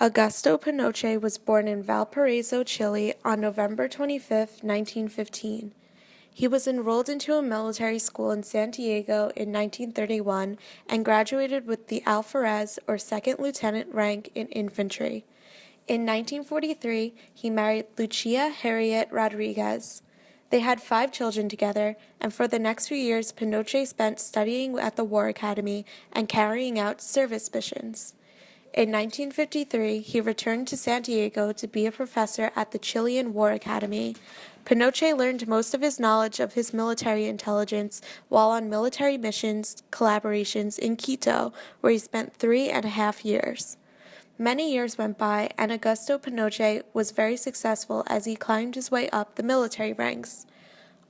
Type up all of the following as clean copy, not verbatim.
Augusto Pinochet was born in Valparaiso, Chile on November 25, 1915. He was enrolled into a military school in Santiago in 1931 and graduated with the alferez or second lieutenant rank in infantry. In 1943, he married Lucia Harriet Rodriguez. They had 5 children together, and for the next few years, Pinochet spent studying at the War Academy and carrying out service missions. In 1953, he returned to Santiago to be a professor at the Chilean War Academy. Pinochet learned most of his knowledge of his military intelligence while on military missions collaborations in Quito, where he spent 3.5 years. Many years went by, and Augusto Pinochet was very successful as he climbed his way up the military ranks.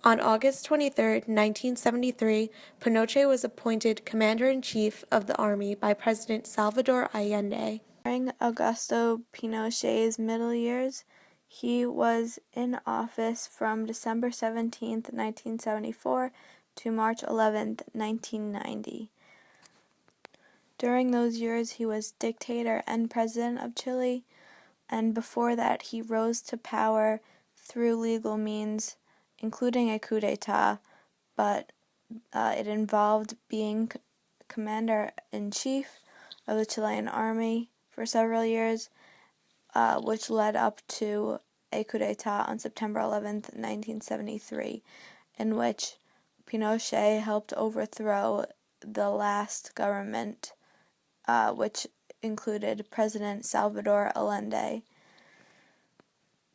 On August 23, 1973, Pinochet was appointed Commander-in-Chief of the Army by President Salvador Allende. During Augusto Pinochet's middle years, he was in office from December 17, 1974 to March 11, 1990. During those years, he was dictator and president of Chile, and before that he rose to power through legal means, including a coup d'etat, but it involved being commander-in-chief of the Chilean army for several years, which led up to a coup d'etat on September 11th, 1973, in which Pinochet helped overthrow the last government, which included President Salvador Allende.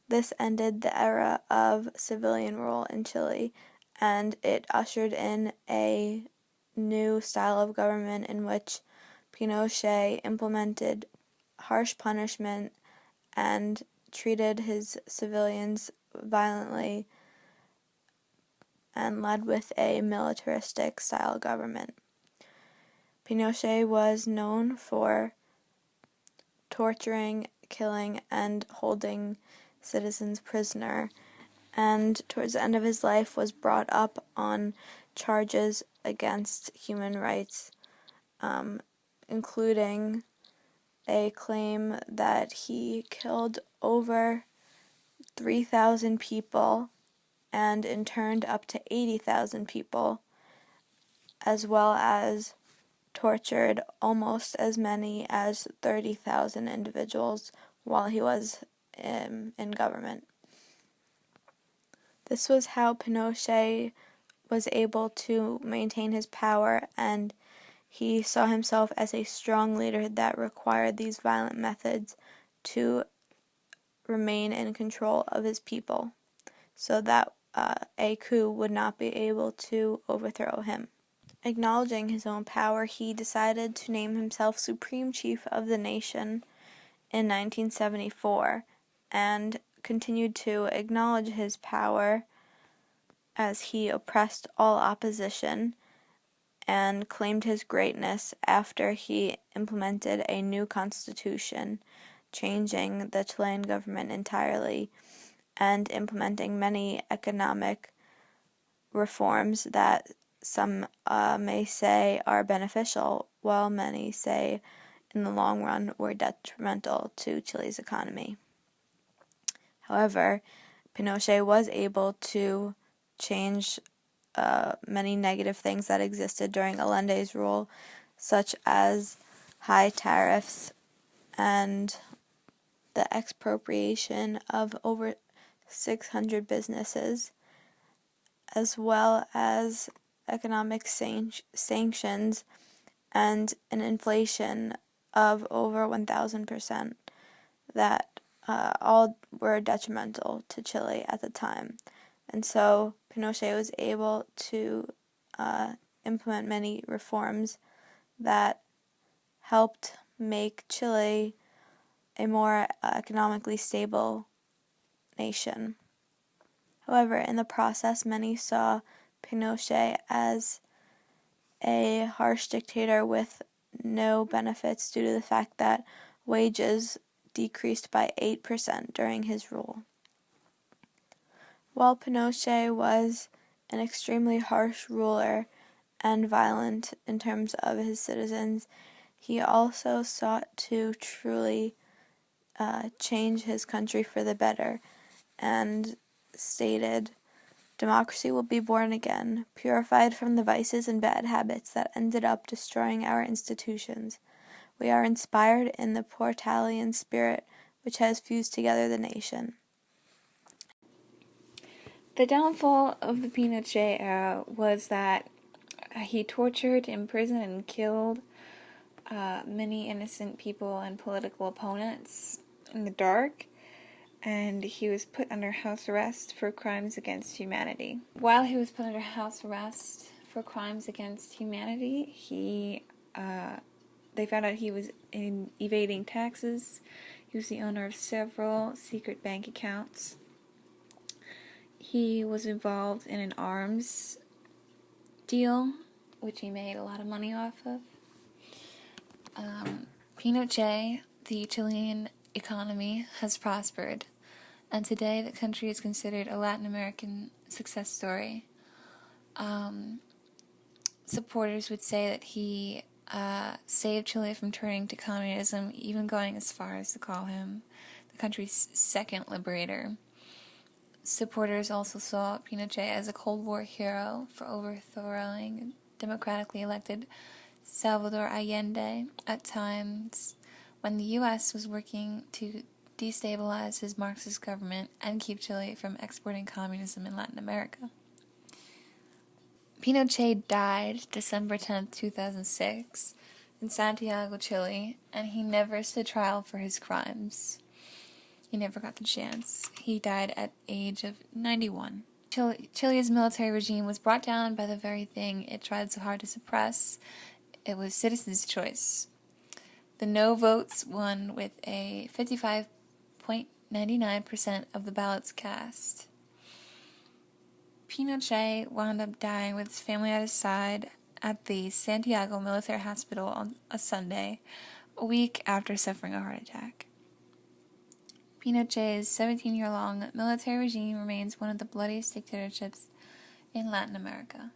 This ended the era of civilian rule in Chile, and it ushered in a new style of government in which Pinochet implemented harsh punishment and treated his civilians violently and led with a militaristic style government. Pinochet was known for torturing, killing, and holding citizens prisoner, and towards the end of his life was brought up on charges against human rights, including a claim that he killed over 3,000 people and interned up to 80,000 people, as well as tortured almost as many as 30,000 individuals while he was in government. This was how Pinochet was able to maintain his power, and he saw himself as a strong leader that required these violent methods to remain in control of his people, so that a coup would not be able to overthrow him. Acknowledging his own power, he decided to name himself Supreme Chief of the Nation in 1974, and continued to acknowledge his power as he oppressed all opposition and claimed his greatness after he implemented a new constitution, changing the Chilean government entirely and implementing many economic reforms that some may say are beneficial, while many say in the long run were detrimental to Chile's economy. However, Pinochet was able to change many negative things that existed during Allende's rule, such as high tariffs and the expropriation of over 600 businesses, as well as economic sanctions and an inflation of over 1,000% that all were detrimental to Chile at the time. And so Pinochet was able to implement many reforms that helped make Chile a more economically stable nation. However, in the process, many saw Pinochet as a harsh dictator with no benefits due to the fact that wages decreased by 8% during his rule. While Pinochet was an extremely harsh ruler and violent in terms of his citizens, he also sought to truly change his country for the better, and stated, "Democracy will be born again, purified from the vices and bad habits that ended up destroying our institutions. We are inspired in the Portalian spirit which has fused together the nation." The downfall of the Pinochet era was that he tortured, imprisoned, and killed many innocent people and political opponents in the dark, and he was put under house arrest for crimes against humanity. While he was put under house arrest for crimes against humanity, they found out he was evading taxes. He was the owner of several secret bank accounts. He was involved in an arms deal, which he made a lot of money off of. Pinochet, the Chilean economy has prospered, and today the country is considered a Latin American success story. Supporters would say that he saved Chile from turning to communism, even going as far as to call him the country's second liberator. Supporters also saw Pinochet as a Cold War hero for overthrowing democratically elected Salvador Allende at times when the U.S. was working to destabilize his Marxist government and keep Chile from exporting communism in Latin America. Pinochet died December 10, 2006, in Santiago, Chile, and he never stood trial for his crimes. He never got the chance. He died at the age of 91. Chile's military regime was brought down by the very thing it tried so hard to suppress. It was citizens' choice. The no votes won with a 55.99% of the ballots cast. Pinochet wound up dying with his family at his side at the Santiago Military Hospital on a Sunday, a week after suffering a heart attack. Pinochet's 17-year-long military regime remains one of the bloodiest dictatorships in Latin America.